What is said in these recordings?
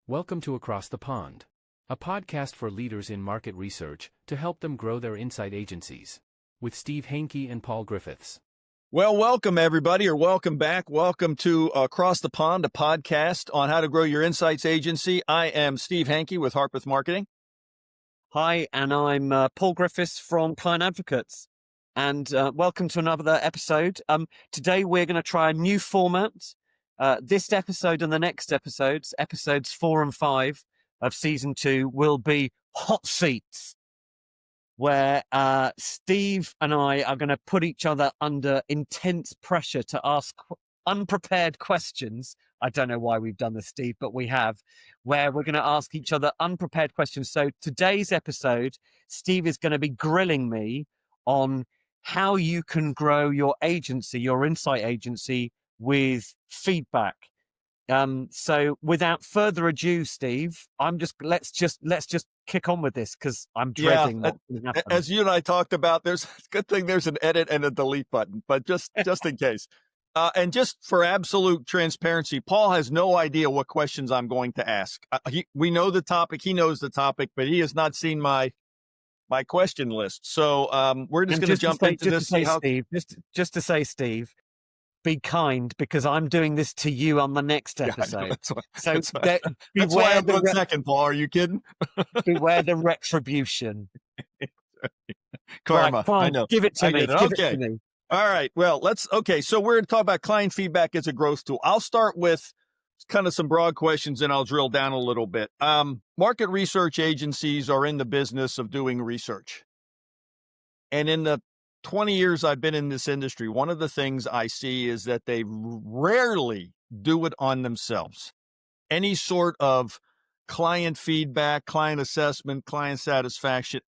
Welcome to Across the Pond, a podcast for leaders in market research to help them grow their insight agencies, with Steve Henke and Paul Griffiths. Well, welcome everybody, or welcome back. Welcome to Across the Pond, a podcast on how to grow your insights agency. I am Steve Henke with Harpeth Marketing. Hi, and I'm Paul Griffiths from Client Advocates. And welcome to another episode. Today we're going to try a new format. This episode and the next episodes 4 and 5 of season 2, will be hot seats, where Steve and I are going to put each other under intense pressure to ask unprepared questions. I don't know why we've done this, Steve, but we have, where we're going to ask each other unprepared questions. So today's episode, Steve is going to be grilling me on how you can grow your agency, your insight agency, with feedback. So without further ado, Steve, let's just kick on with this, because I'm dreading what's going to happen. As you and I talked about, it's a good thing there's an edit and a delete button, but just in case. And just for absolute transparency, Paul has no idea what questions I'm going to ask. We know the topic, he knows the topic, but he has not seen my question list. So we're just going to jump into this. Just to say, Steve, be kind, because I'm doing this to you on the next episode. That's why I'm going second, Paul. Are you kidding? Beware the retribution. Karma. Right, fine, I know. Give it to me. Give it to me. All right. Well, so we're going to talk about client feedback as a growth tool. I'll start with kind of some broad questions and I'll drill down a little bit. Market research agencies are in the business of doing research. And in the 20 years I've been in this industry, one of the things I see is that they rarely do it on themselves. Any sort of client feedback, client assessment, client satisfaction.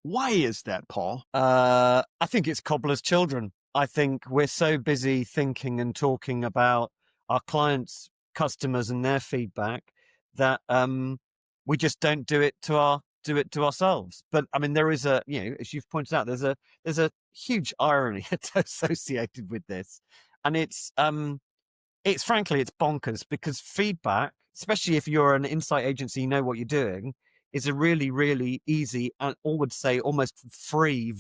Why is that, Paul? I think it's cobbler's children. I think we're so busy thinking and talking about our clients, customers, and their feedback that we just don't do it to ourselves. But I mean, there is as you've pointed out, there's a huge irony associated with this, and it's frankly, it's bonkers, because feedback, especially if you're an insight agency, you know what you're doing, is a really, really easy and I would say almost free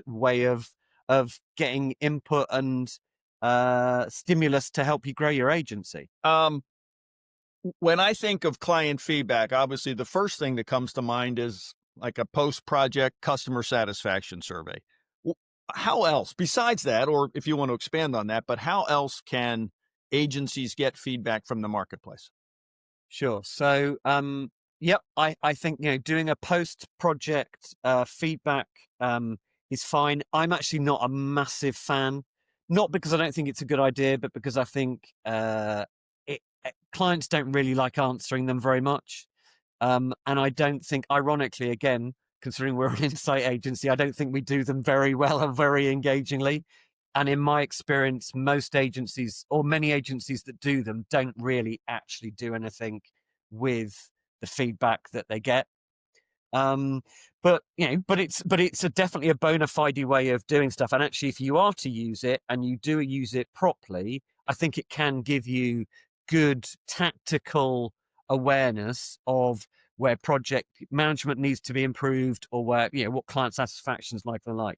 way of getting input and stimulus to help you grow your agency. When I think of client feedback, obviously the first thing that comes to mind is like a post-project customer satisfaction survey. How else, besides that, or if you want to expand on that, but how else can agencies get feedback from the marketplace? Sure. So, I think, doing a post-project feedback is fine. I'm actually not a massive fan, not because I don't think it's a good idea, but because I think clients don't really like answering them very much. And I don't think, ironically, again, considering we're an insight agency, I don't think we do them very well and very engagingly. And in my experience, most agencies, or many agencies that do them, don't really actually do anything with the feedback that they get. But it's definitely a bona fide way of doing stuff. And actually, if you are to use it and you do use it properly, I think it can give you good tactical awareness of where project management needs to be improved, or where, what client satisfaction is like and the like.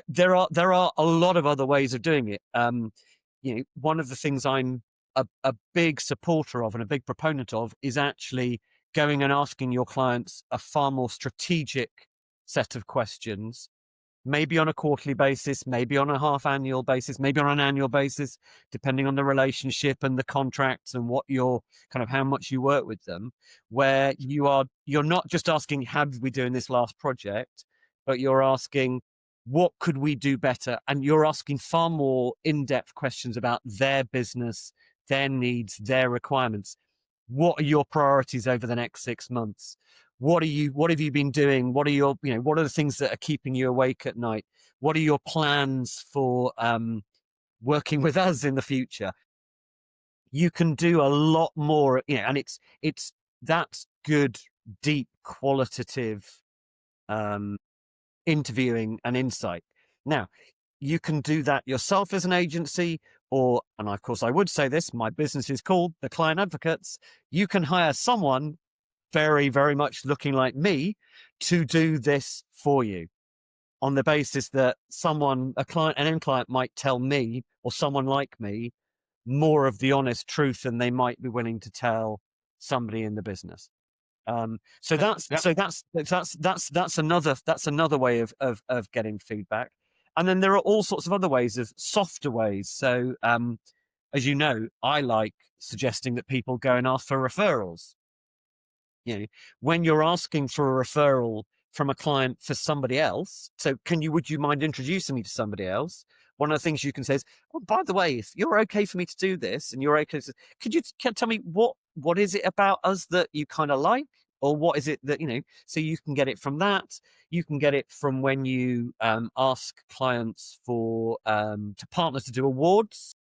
There are a lot of other ways of doing it. One of the things I'm a big supporter of and a big proponent of is actually going and asking your clients a far more strategic set of questions, maybe on a quarterly basis, maybe on a half annual basis, maybe on an annual basis, depending on the relationship and the contracts and what your kind of how much you work with them, where you're not just asking, how did we do in this last project, but you're asking, what could we do better? And you're asking far more in-depth questions about their business, their needs, their requirements. What are your priorities over the next 6 months? What have you been doing? What are what are the things that are keeping you awake at night? What are your plans for working with us in the future? You can do a lot more, and that's good, deep, qualitative interviewing and insight. Now, you can do that yourself as an agency, Or, and of course I would say this, my business is called the Client Advocates. You can hire someone very, very much looking like me to do this for you, on the basis that someone, an end client might tell me, or someone like me, more of the honest truth than they might be willing to tell somebody in the business. So that's another way of getting feedback. And then there are all sorts of other ways, of softer ways. So as you know, I like suggesting that people go and ask for referrals. You know, when you're asking for a referral from a client for somebody else, so would you mind introducing me to somebody else? One of the things you can say is, oh, by the way, if you're okay for me to do this, and you're okay, could you tell me what is it about us that you kind of like, or what is it that, so you can get it from that. You can get it from when you ask clients for to partner to do awards.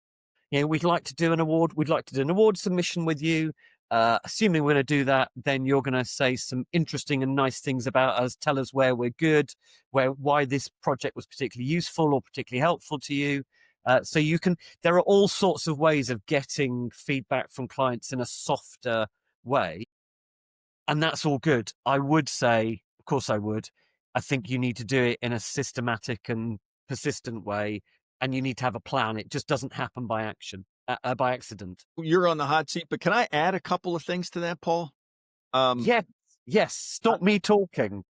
We'd like to do an award. We'd like to do an award submission with you. Assuming we're going to do that, then you're going to say some interesting and nice things about us. Tell us where we're good, why this project was particularly useful or particularly helpful to you. So there are all sorts of ways of getting feedback from clients in a softer way. And that's all good. I would say, of course I would. I think you need to do it in a systematic and persistent way. And you need to have a plan. It just doesn't happen by accident. You're on the hot seat, but can I add a couple of things to that, Paul? Yes. Stop me talking.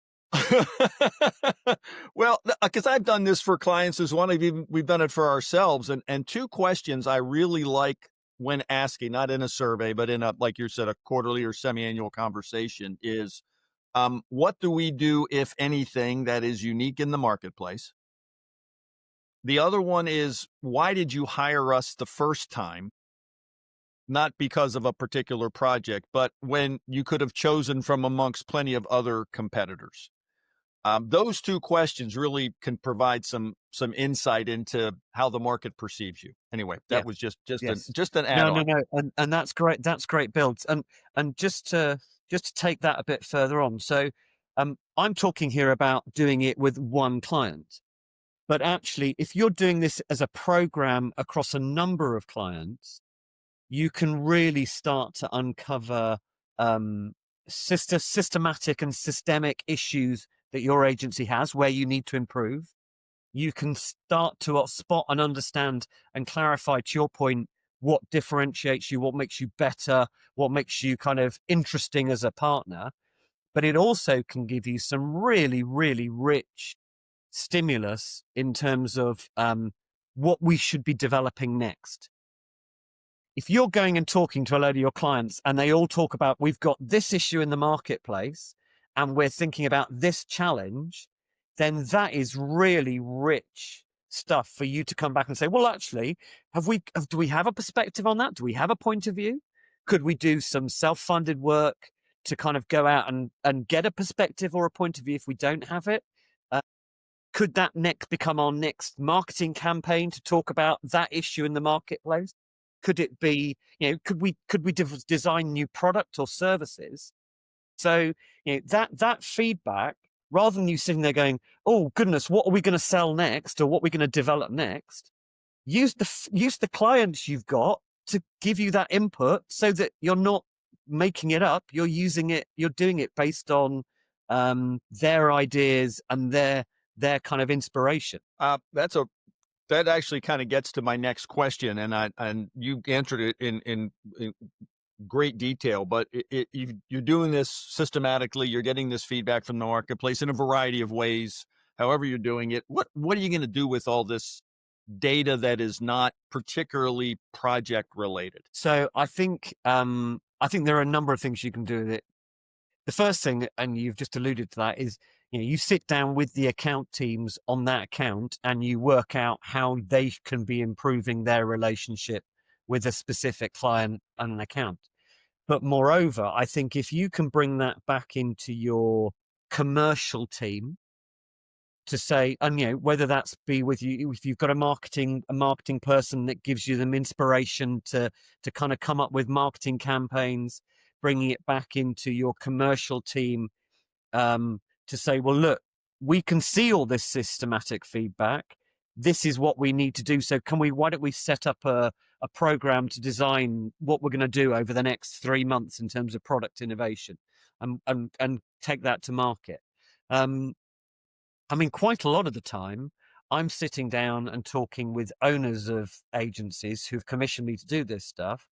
Well, because I've done this for clients as one. We've done it for ourselves. And two questions I really like when asking, not in a survey, but in like you said, a quarterly or semi-annual conversation is, what do we do, if anything, that is unique in the marketplace? The other one is, why did you hire us the first time? Not because of a particular project, but when you could have chosen from amongst plenty of other competitors. Those two questions really can provide some insight into how the market perceives you. Anyway, that was just an add-on. No, and that's great. That's great builds. And just to take that a bit further on. So, I'm talking here about doing it with one client. But actually, if you're doing this as a program across a number of clients, you can really start to uncover systematic and systemic issues that your agency has where you need to improve. You can start to spot and understand and clarify, to your point, what differentiates you, what makes you better, what makes you kind of interesting as a partner. But it also can give you some really, really rich stimulus in terms of what we should be developing next. If you're going and talking to a load of your clients and they all talk about, we've got this issue in the marketplace and we're thinking about this challenge, then that is really rich stuff for you to come back and say, well, actually, do we have a perspective on that? Do we have a point of view? Could we do some self-funded work to kind of go out and get a perspective or a point of view if we don't have it? Could that next become our next marketing campaign to talk about that issue in the marketplace? Could it be, could we design new product or services? So, that feedback, rather than you sitting there going, oh goodness, what are we going to sell next, or what are we going to develop next? Use the clients you've got to give you that input, so that you're not making it up. You're using it. You're doing it based on their ideas and their kind of inspiration. That actually kind of gets to my next question, and you answered it in great detail. But you're doing this systematically. You're getting this feedback from the marketplace in a variety of ways. However you're doing it, what are you going to do with all this data that is not particularly project related? So I think there are a number of things you can do with it. The first thing, and you've just alluded to that, is you sit down with the account teams on that account and you work out how they can be improving their relationship with a specific client and an account. But moreover, I think if you can bring that back into your commercial team to say, and whether that's be with you, if you've got a marketing person that gives you them inspiration to kind of come up with marketing campaigns, bringing it back into your commercial team, to say, well, look, we can see all this systematic feedback. this is what we need to do. So why don't we set up a program to design what we're going to do over the next 3 months in terms of product innovation and take that to market. I mean, quite a lot of the time, I'm sitting down and talking with owners of agencies who've commissioned me to do this stuff,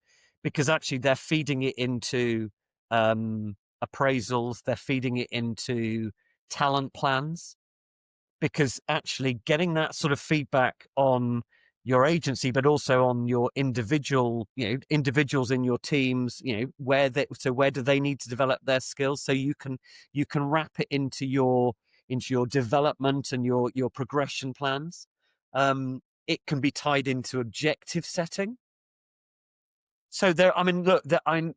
because actually they're feeding it into appraisals, they're feeding it into talent plans, because actually getting that sort of feedback on your agency, but also on your individuals in your teams, where do they need to develop their skills, so you can wrap it into your development and your progression plans. It can be tied into objective setting. So there, I mean, look,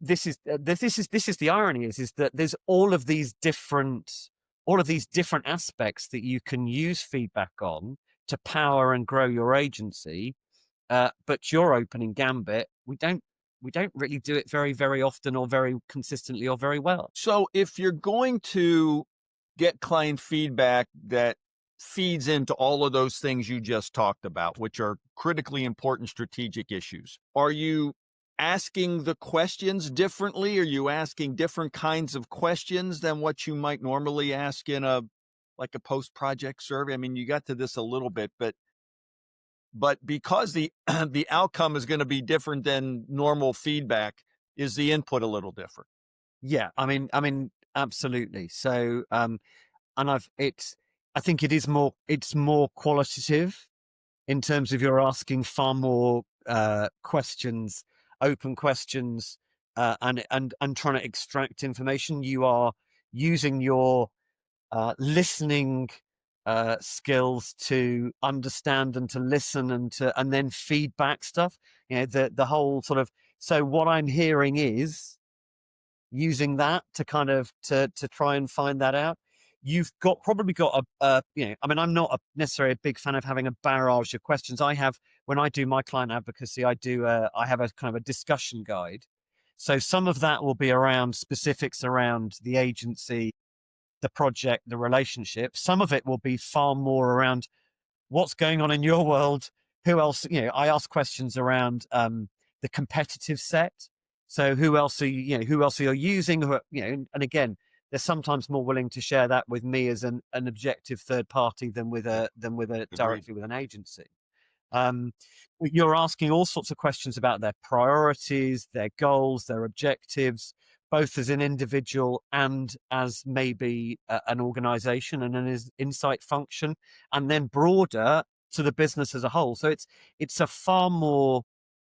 this is the irony is that there's all of these different aspects that you can use feedback on to power and grow your agency. But your opening gambit, we don't really do it very, very often or very consistently or very well. So if you're going to get client feedback that feeds into all of those things you just talked about, which are critically important strategic issues, are you asking the questions differently? Are you asking different kinds of questions than what you might normally ask in a post-project survey? I mean, you got to this a little bit, but because the outcome is going to be different than normal feedback, is the input a little different? Yeah, I mean, absolutely. So, I think it's more qualitative in terms of you're asking far more questions, open questions, and trying to extract information. You are using your listening skills to understand and to listen and then feedback stuff. The whole sort of, so what I'm hearing is, using that to kind of to try and find that out. You've probably got I mean, I'm not necessarily a big fan of having a barrage of questions. When I do my client advocacy, I have a kind of a discussion guide. So some of that will be around specifics around the agency, the project, the relationship. Some of it will be far more around what's going on in your world. Who else? I ask questions around the competitive set. So who else are you using? And again, they're sometimes more willing to share that with me as an objective third party than with a directly with an agency. You're asking all sorts of questions about their priorities, their goals, their objectives, both as an individual and as maybe an organization and an insight function, and then broader to the business as a whole. So it's a far more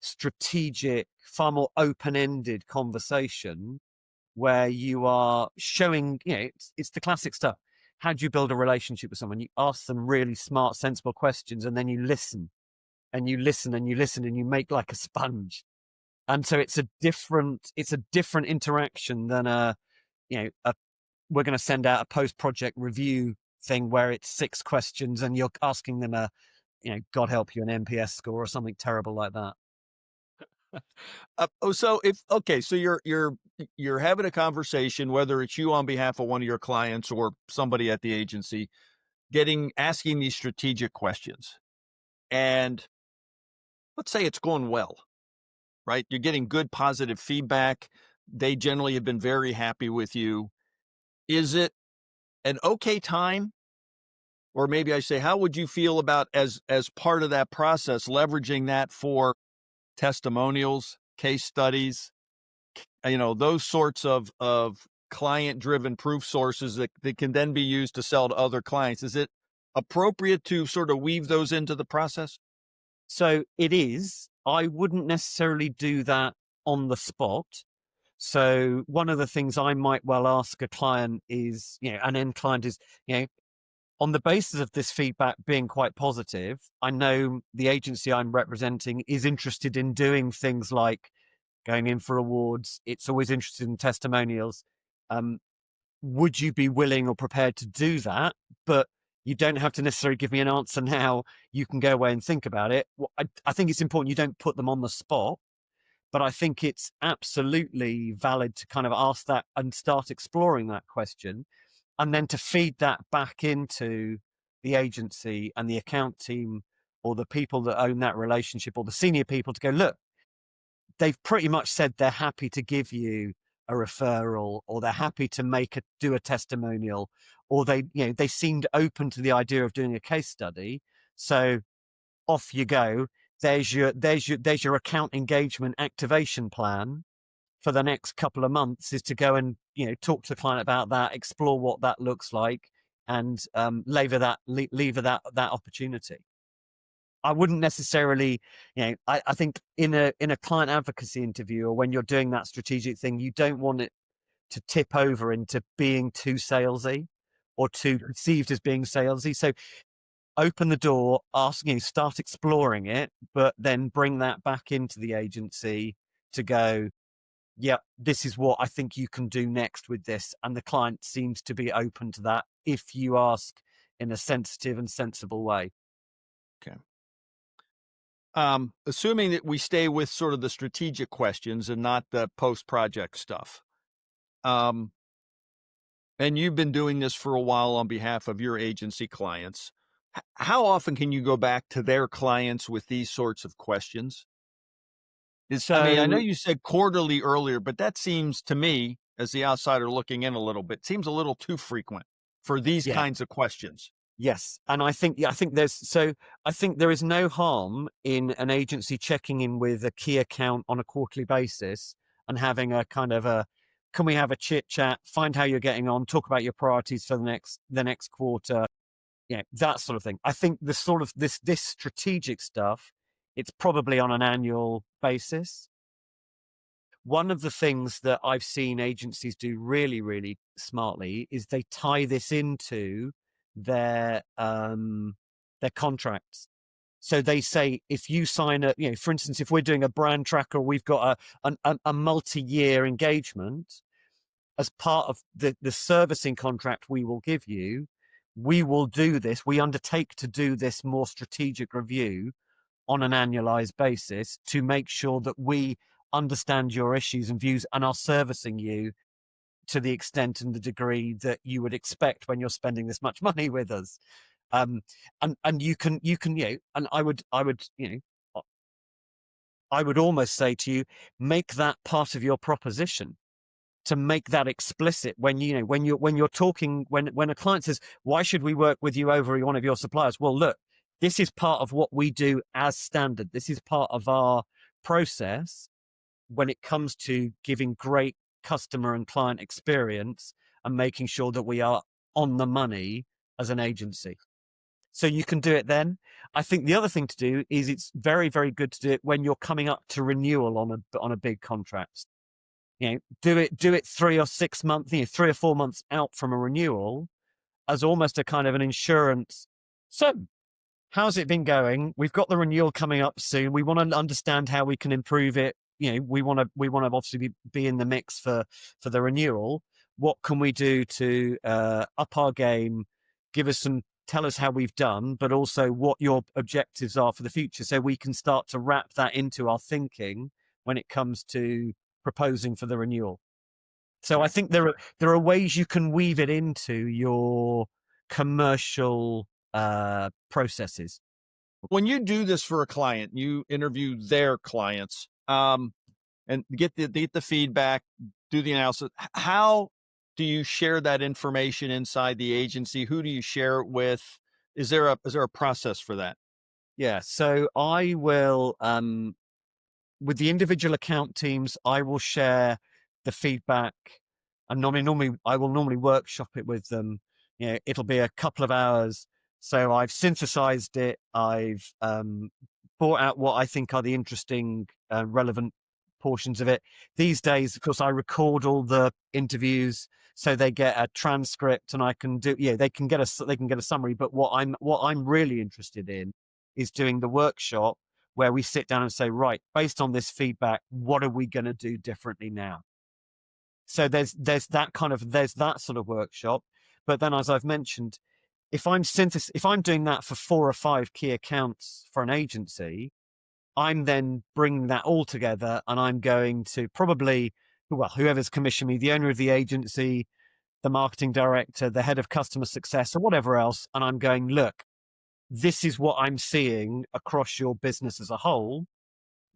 strategic, far more open-ended conversation where you are showing, it's the classic stuff. How do you build a relationship with someone? You ask them really smart, sensible questions, and then you listen and you listen and you listen and you make like a sponge. And so it's a different interaction than we're going to send out a post-project review thing where it's 6 questions and you're asking them God help you, an NPS score or something terrible like that. So you're having a conversation, whether it's you on behalf of one of your clients or somebody at the agency, asking these strategic questions, and let's say it's going well, right? You're getting good positive feedback. They generally have been very happy with you. Is it an okay time? Or maybe I say, how would you feel about as part of that process, leveraging that for testimonials, case studies, those sorts of client-driven proof sources that can then be used to sell to other clients? Is it appropriate to sort of weave those into the process? So it is. I wouldn't necessarily do that on the spot. So one of the things I might well ask a client is, an end client is, on the basis of this feedback being quite positive, I know the agency I'm representing is interested in doing things like going in for awards. It's always interested in testimonials. Would you be willing or prepared to do that? But you don't have to necessarily give me an answer now. You can go away and think about it. Well, I think it's important you don't put them on the spot, but I think it's absolutely valid to kind of ask that and start exploring that question, and then to feed that back into the agency and the account team or the people that own that relationship or the senior people to go, look, they've pretty much said they're happy to give you a referral, or they're happy to do a testimonial, or they seemed open to the idea of doing a case study. So off you go. There's your account engagement activation plan for the next couple of months, is to go and talk to the client about that, explore what that looks like, and lever that opportunity. I wouldn't necessarily, I think in a client advocacy interview, or when you're doing that strategic thing, you don't want it to tip over into being too salesy or too perceived as being salesy. So open the door, start exploring it, but then bring that back into the agency to go, yeah, this is what I think you can do next with this. And the client seems to be open to that if you ask in a sensitive and sensible way. Okay. Assuming that we stay with sort of the strategic questions and not the post-project stuff. And you've been doing this for a while on behalf of your agency clients. How often can you go back to their clients with these sorts of questions? I know you said quarterly earlier, but that seems to me, as the outsider looking in a little bit, seems a little too frequent for these kinds of questions. Yes. And I think there is no harm in an agency checking in with a key account on a quarterly basis and having a kind of can we have a chit chat, find how you're getting on, talk about your priorities for the next quarter, that sort of thing. I think the sort of this strategic stuff, it's probably on an annual basis. One of the things that I've seen agencies do really, really smartly is they tie this into their contracts. So they say, if you sign for instance, if we're doing a brand tracker, we've got a multi-year engagement, as part of the servicing contract we will give you, we will do this. We undertake to do this more strategic review on an annualized basis to make sure that we understand your issues and views and are servicing you to the extent and the degree that you would expect when you're spending this much money with us. And you can, and I would almost say to you, make that part of your proposition, to make that explicit when you're talking, when a client says, why should we work with you over one of your suppliers? Well, look, this is part of what we do as standard. This is part of our process when it comes to giving great customer and client experience and making sure that we are on the money as an agency. So you can do it then. I think the other thing to do is it's very, very good to do it when you're coming up to renewal on a big contract. Do it 3 or 6 months, 3 or 4 months out from a renewal, as almost a kind of an insurance. So how's it been going? We've got the renewal coming up soon. We want to understand how we can improve it. We want to obviously be in the mix for the renewal. What can we do to up our game? Tell us how we've done, but also what your objectives are for the future, so we can start to wrap that into our thinking when it comes to proposing for the renewal. So I think there are ways you can weave it into your commercial processes. When you do this for a client, you interview their clients and get the feedback, do the analysis. How do you share that information inside the agency? Who do you share it with? Is there a process for that? Yeah. So I will, with the individual account teams, I will share the feedback, and normally I will workshop it with them. It'll be a couple of hours. So I've synthesized it. I've brought out what I think are the interesting, relevant portions of it. These days, of course, I record all the interviews, so they get a transcript, and I can do. They can get a summary. But what I'm really interested in is doing the workshop where we sit down and say, right, based on this feedback, what are we going to do differently now? So there's that sort of workshop. But then, as I've mentioned, if I'm doing that for 4 or 5 key accounts for an agency, I'm then bringing that all together, and I'm going to probably, whoever's commissioned me, the owner of the agency, the marketing director, the head of customer success, or whatever else, and I'm going, look, this is what I'm seeing across your business as a whole.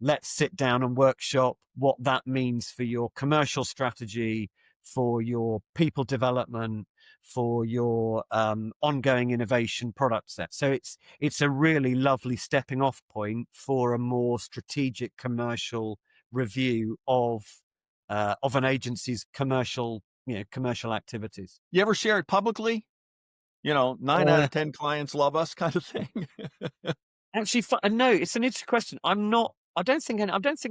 Let's sit down and workshop what that means for your commercial strategy, for your people development, for your ongoing innovation product set. So it's a really lovely stepping off point for a more strategic commercial review of an agency's commercial activities. You ever share it publicly? 9 out of 10 clients love us, kind of thing. Actually, no, it's an interesting question. I don't think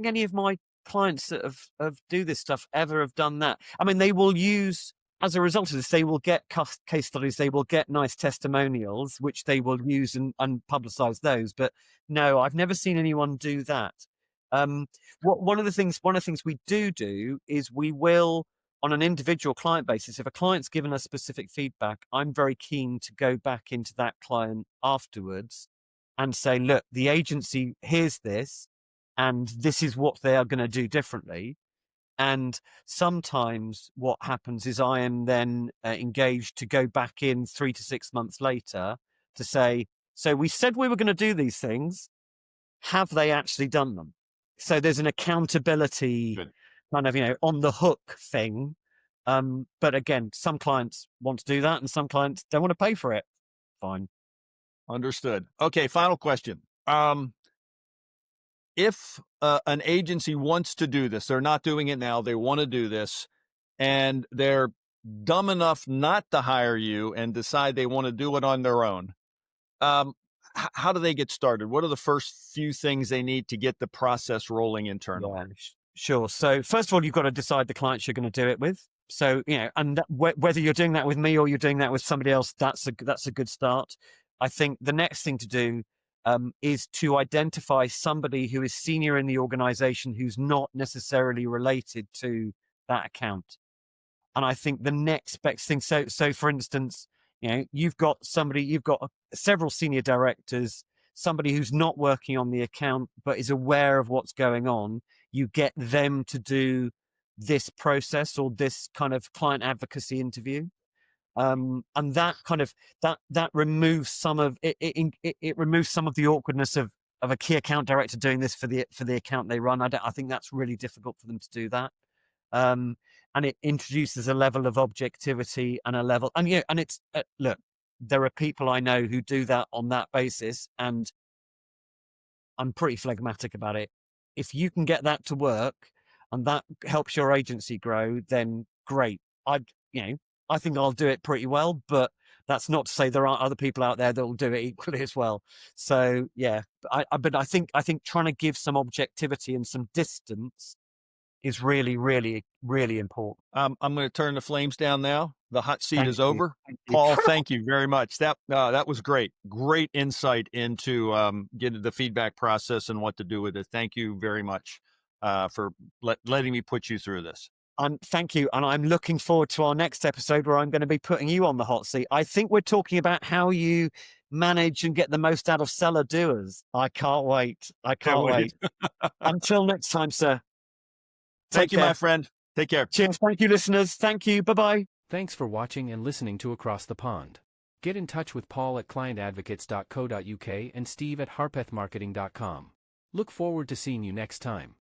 any of my clients that have do this stuff ever have done that. I mean, they will use, as a result of this, they will get case studies, they will get nice testimonials, which they will use and publicize those. But no, I've never seen anyone do that. One of the things we do is we will, on an individual client basis, if a client's given us specific feedback, I'm very keen to go back into that client afterwards and say, look, the agency hears this, and this is what they are going to do differently. And sometimes what happens is I am then engaged to go back in 3 to 6 months later to say, so we said we were going to do these things. Have they actually done them? So there's an accountability kind of, on the hook thing. But again, some clients want to do that and some clients don't want to pay for it. Fine. Understood. Okay, final question. If an agency wants to do this, they're not doing it now, they want to do this, and they're dumb enough not to hire you and decide they want to do it on their own, how do they get started? What are the first few things they need to get the process rolling internally? Yeah, sure. So first of all, you've got to decide the clients you're going to do it with. So, and whether you're doing that with me or you're doing that with somebody else, that's a good start. I think the next thing to do is to identify somebody who is senior in the organization who's not necessarily related to that account. And I think the next best thing, so for instance, you've got several senior directors, somebody who's not working on the account but is aware of what's going on. You get them to do this process or this kind of client advocacy interview. And that kind of that removes some of it. It removes some of the awkwardness of a key account director doing this for the account they run. I think that's really difficult for them to do that. And it introduces a level of objectivity and a level, and it's look, there are people I know who do that on that basis, and I'm pretty phlegmatic about it. If you can get that to work and that helps your agency grow, then great. I think I'll do it pretty well, but that's not to say there aren't other people out there that will do it equally as well. So yeah, but I think trying to give some objectivity and some distance is really, really, really important. I'm going to turn the flames down now. The hot seat is over. Paul, thank you very much. That was great. Great insight into getting the feedback process and what to do with it. Thank you very much for letting me put you through this. Thank you. And I'm looking forward to our next episode where I'm going to be putting you on the hot seat. I think we're talking about how you manage and get the most out of seller doers. I can't wait. Until next time, sir. Thank you, my friend. Take care. Cheers. Thank you, listeners. Thank you. Bye-bye. Thanks for watching and listening to Across the Pond. Get in touch with Paul at clientadvocates.co.uk and Steve at harpethmarketing.com. Look forward to seeing you next time.